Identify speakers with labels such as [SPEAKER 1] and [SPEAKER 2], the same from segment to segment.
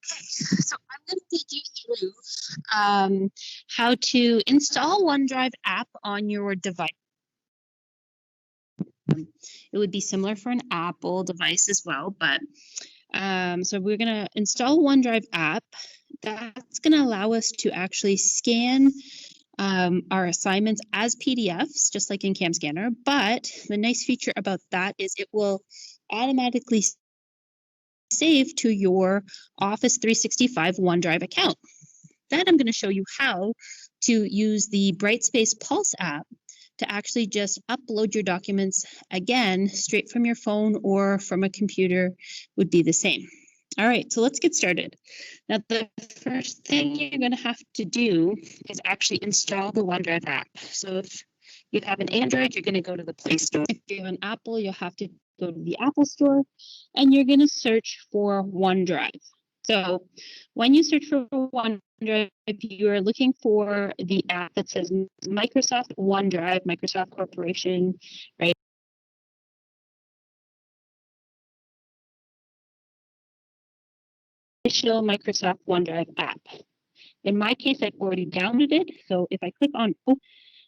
[SPEAKER 1] Okay, so I'm going to take you through how to install OneDrive app on your device. It would be similar for an Apple device as well, but so we're going to install OneDrive app. That's going to allow us to actually scan our assignments as PDFs, just like in Cam Scanner. But the nice feature about that is it will automatically save to your Office 365 OneDrive account. Then I'm going to show you how to use the Brightspace Pulse app to actually just upload your documents again straight from your phone or from a computer would be the same. All right, so let's get started. Now, the first thing you're going to have to do is actually install the OneDrive app. So if you have an Android, you're going to go to the Play Store. If you have an Apple, you'll have to go to the Apple Store, and you're going to search for OneDrive. So when you search for OneDrive, you are looking for the app that says Microsoft OneDrive, Microsoft Corporation, right? Official Microsoft OneDrive app. In my case, I've already downloaded it. So if I click on,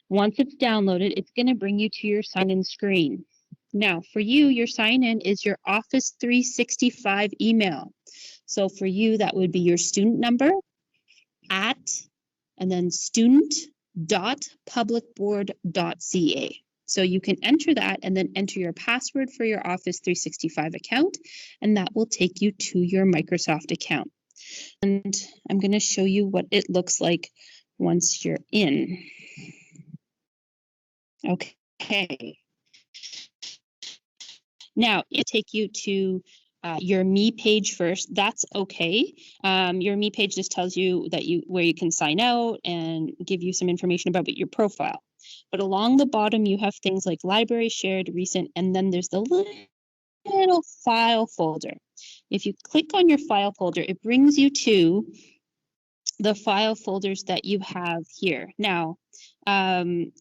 [SPEAKER 1] once it's downloaded, it's going to bring you to your sign-in screen. Now, for you, your sign-in is your Office 365 email. So for you, that would be your student number at, and then student.publicboard.ca. So you can enter that and then enter your password for your Office 365 account, and that will take you to your Microsoft account. And I'm going to show you what it looks like once you're in. Okay. Now, it'll take you to your Me page first. That's okay. Your Me page just tells you that where you can sign out and give you some information about your profile. But along the bottom, you have things like library, shared, recent, and then there's the little file folder. If you click on your file folder, it brings you to the file folders that you have here. Now,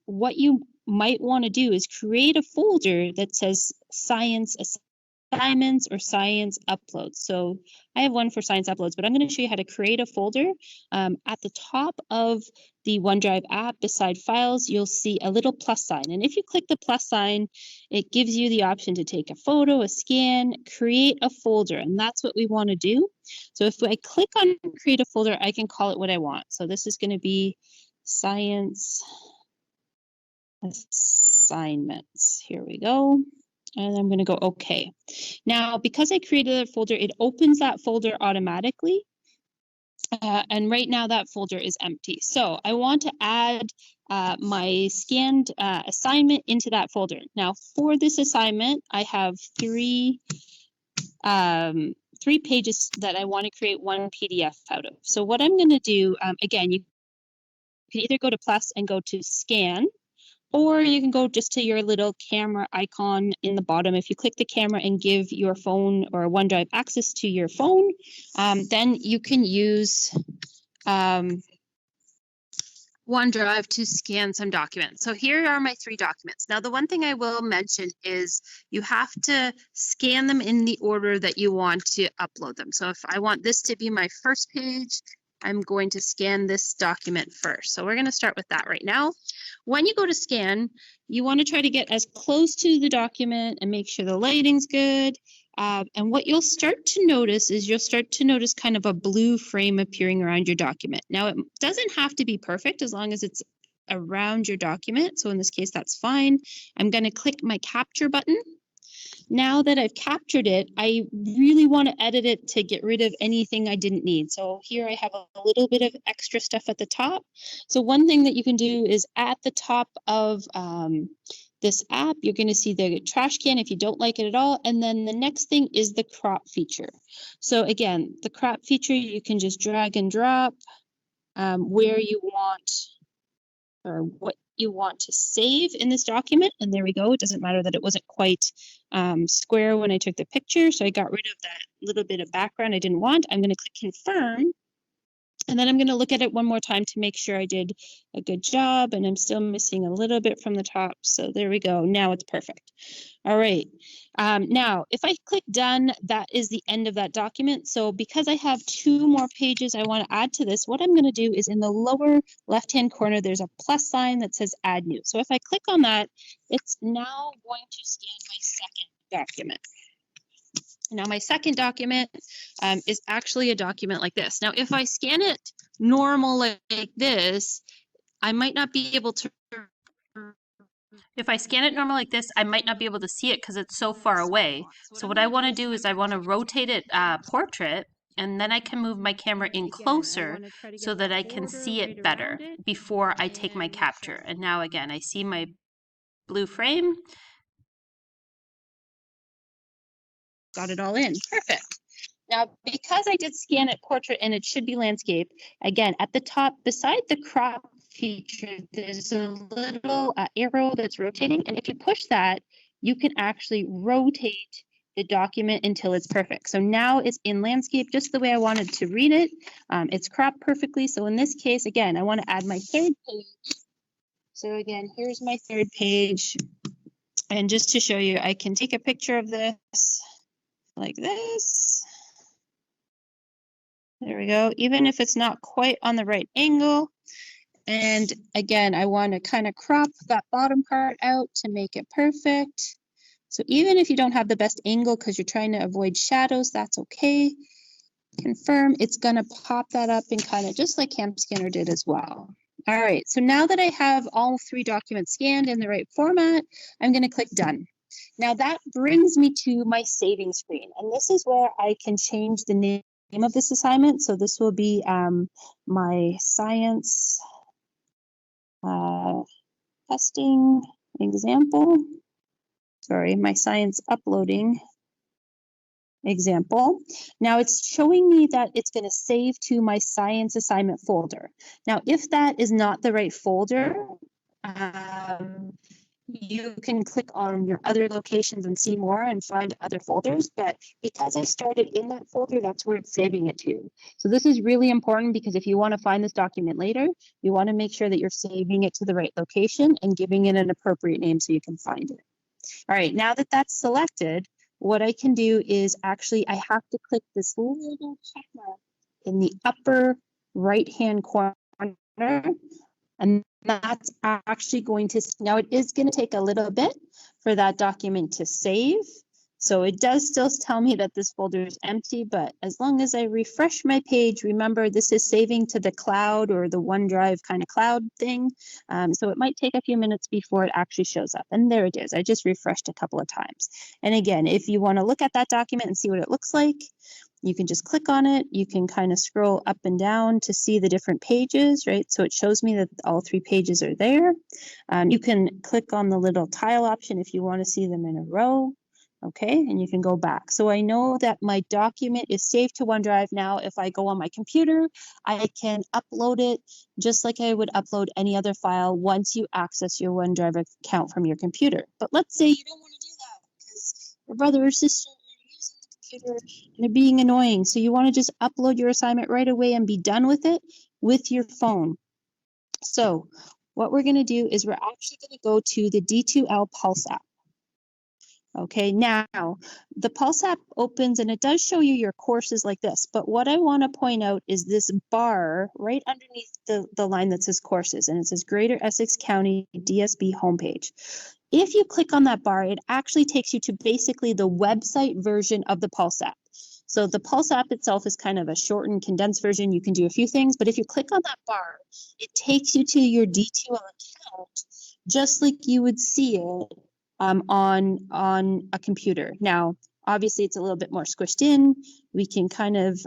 [SPEAKER 1] what you might want to do is create a folder that says science assignments or science uploads. So I have one for science uploads, but I'm going to show you how to create a folder. At the top of the OneDrive app, beside files, you'll see a little plus sign. And if you click the plus sign, it gives you the option to take a photo, a scan, create a folder. And that's what we want to do. So if I click on create a folder, I can call it what I want. So this is going to be science assignments. Here we go. And I'm going to go OK. Now, because I created a folder, it opens that folder automatically. And right now that folder is empty. So I want to add my scanned assignment into that folder. Now, for this assignment, I have three pages that I want to create one PDF out of. So what I'm going to do, again, you can either go to plus and go to scan, or you can go just to your little camera icon in the bottom. If you click the camera and give your phone or OneDrive access to your phone, then you can use OneDrive to scan some documents. So here are my 3 documents. Now, the one thing I will mention is you have to scan them in the order that you want to upload them. So if I want this to be my first page, I'm going to scan this document first. So we're going to start with that right now. When you go to scan, you want to try to get as close to the document and make sure the lighting's good. And what you'll start to notice is you'll start to notice kind of a blue frame appearing around your document. Now, it doesn't have to be perfect as long as it's around your document. So in this case, that's fine. I'm going to click my capture button. Now that I've captured it, I really want to edit it to get rid of anything I didn't need. So here I have a little bit of extra stuff at the top. So one thing that you can do is at the top of this app, you're going to see the trash can if you don't like it at all. And then the next thing is the crop feature. So again, the crop feature, you can just drag and drop where you want or what you want to save in this document. And there we go. It doesn't matter that it wasn't quite square when I took the picture. So I got rid of that little bit of background I didn't want. I'm going to click confirm. And then I'm going to look at it one more time to make sure I did a good job, and I'm still missing a little bit from the top. So there we go. Now it's perfect. All right. Now, if I click done, that is the end of that document. So because I have 2 more pages I want to add to this, what I'm going to do is in the lower left-hand corner, there's a plus sign that says add new. So if I click on that, it's now going to scan my second document. Now my second document is actually a document like this. Now, if I scan it normal like this, I might not be able to. If I scan it normal like this, I might not be able to see it because it's so far away. So what I want to do is I want to rotate it portrait, and then I can move my camera in closer so that I can see it better before I take my capture. And now again, I see my blue frame. Got it all in. Perfect. Now, because I did scan it portrait and it should be landscape, again, at the top, beside the crop feature, there's a little arrow that's rotating. And if you push that, you can actually rotate the document until it's perfect. So now it's in landscape just the way I wanted to read it. It's cropped perfectly. So in this case, again, I want to add my third page. So again, here's my third page. And just to show you, I can take a picture of this like this. There we go. Even if it's not quite on the right angle. And again, I want to kind of crop that bottom part out to make it perfect. So even if you don't have the best angle because you're trying to avoid shadows, that's okay. Confirm, it's going to pop that up and kind of just like Cam Scanner did as well. All right, so now that I have all 3 documents scanned in the right format, I'm going to click done. Now that brings me to my saving screen, and this is where I can change the name of this assignment. So this will be my science testing example. Sorry, my science uploading example. Now it's showing me that it's going to save to my science assignment folder. Now, if that is not the right folder, you can click on your other locations and see more and find other folders, but because I started in that folder, that's where it's saving it to. So this is really important because if you want to find this document later, you want to make sure that you're saving it to the right location and giving it an appropriate name so you can find it. All right, now that that's selected, what I can do is actually I have to click this little check mark in the upper right-hand corner, and that's actually going to, now it is going to take a little bit for that document to save. So it does still tell me that this folder is empty, but as long as I refresh my page, remember this is saving to the cloud or the OneDrive kind of cloud thing. So it might take a few minutes before it actually shows up. And there it is. I just refreshed a couple of times. And again, if you want to look at that document and see what it looks like, you can just click on it. You can kind of scroll up and down to see the different pages, right? So it shows me that all 3 pages are there. You can click on the little tile option if you want to see them in a row. Okay, and you can go back. So I know that my document is saved to OneDrive now. If I go on my computer, I can upload it just like I would upload any other file once you access your OneDrive account from your computer. But let's say you don't want to do that because your brother or sister are using the computer and they're being annoying. So you want to just upload your assignment right away and be done with it with your phone. So what we're going to do is we're actually going to go to the D2L Pulse app. Okay, now the Pulse app opens and it does show you your courses like this, but what I want to point out is this bar right underneath the line that says courses, and it says Greater Essex County DSB homepage. If you click on that bar, it actually takes you to basically the website version of the Pulse app. So the Pulse app itself is kind of a shortened, condensed version. You can do a few things, but if you click on that bar, it takes you to your D2L account, just like you would see it on a computer. Now, obviously, it's a little bit more squished in. We can kind of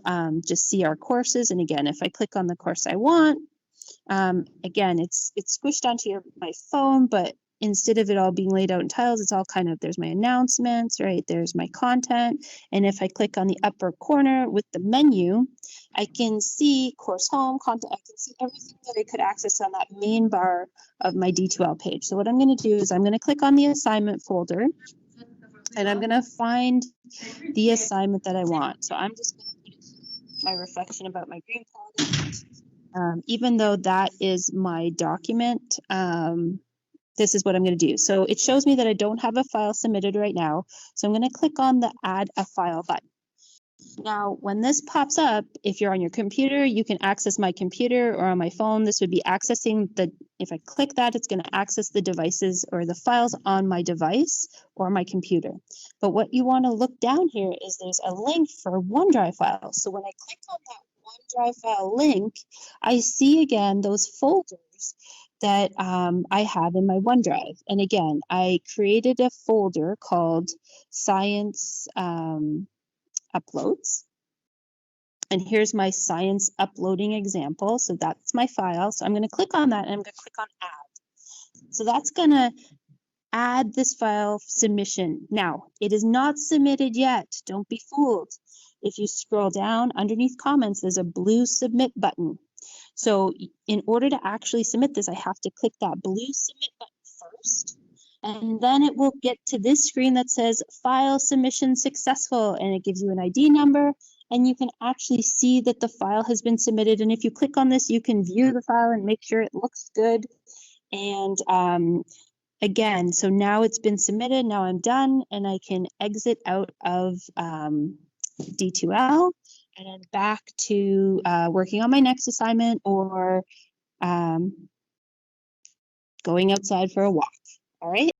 [SPEAKER 1] just see our courses. And again, if I click on the course I want, again, it's squished onto my phone, but instead of it all being laid out in tiles, it's all kind of, there's my announcements, right? There's my content. And if I click on the upper corner with the menu, I can see course home, content, I can see everything that I could access on that main bar of my D2L page. So what I'm going to do is I'm going to click on the assignment folder and I'm going to find the assignment that I want. So I'm just going to put it my reflection about my green product. Even though that is my document, this is what I'm going to do. So it shows me that I don't have a file submitted right now. So I'm going to click on the Add a File button. Now, when this pops up, if you're on your computer, you can access my computer, or on my phone, this would be accessing if I click that, it's going to access the devices or the files on my device or my computer. But what you want to look down here is there's a link for OneDrive files. So when I click on that OneDrive file link, I see again those folders that I have in my OneDrive. And again, I created a folder called Science Uploads. And here's my science uploading example. So that's my file. So I'm going to click on that and I'm going to click on add. So that's going to add this file submission. Now, it is not submitted yet. Don't be fooled. If you scroll down underneath comments, there's a blue submit button. So in order to actually submit this, I have to click that blue submit button first. And then it will get to this screen that says file submission successful, and it gives you an ID number, and you can actually see that the file has been submitted. And if you click on this, you can view the file and make sure it looks good. And again, so now it's been submitted, now I'm done, and I can exit out of D2L, and I'm back to working on my next assignment or going outside for a walk. All right.